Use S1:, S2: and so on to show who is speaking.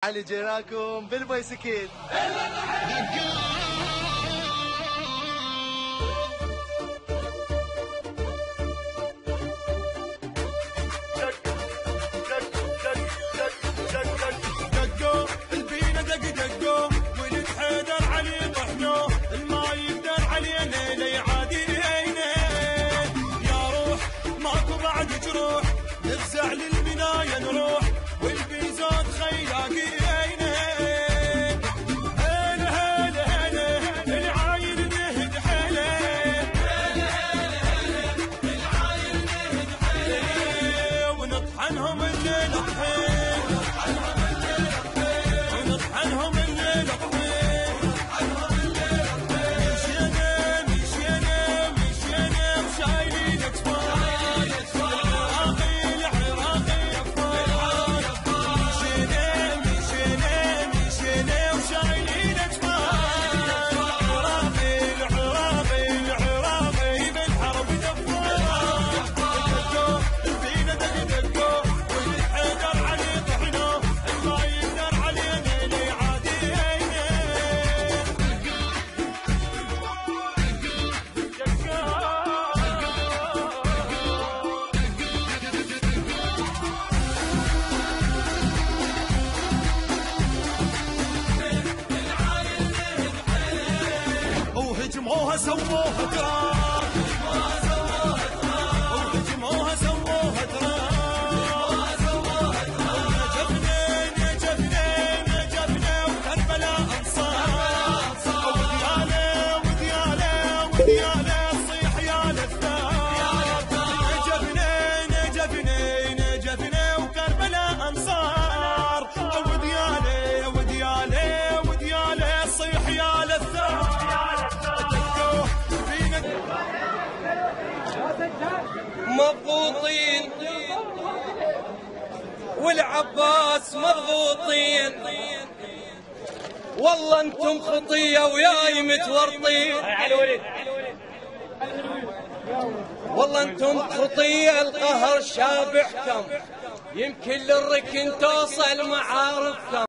S1: علي جيناكم بالبايسكل.
S2: دقوا البينا دقوا ولد حيدر علي طحنو الما يقدر علينا لا يعادينا يا روح ماكو بعد جروح نفزع للبناية نروح والبيزات خيلاقينا هلا هلا هلا العايل نهد حلا هلا هلا هلا العايل نهد حلا ونطحنهم الليل طحين ونطحنهم الليل طحين مشينا وشايلين اكفار العراقي افار مشينا وشايلين اكفار العراقي بالحرب دفار دقوا البينا دقوا ولد حيدر علي طحنو ما يقدر علينا لا يعادينا وهجموها سووها تراب وهجموها سووها تراب نجفنا وكربلاء انصار ودياله تصيح يا لفات نجفنا وكربلاء انصار ودياله تصيح يا لفات
S3: مضغوطين والعباس مضغوطين والله انتم خطيه وياي متورطين والله انتم خطيه القهر شابحكم يمكن للركن توصل معارفكم.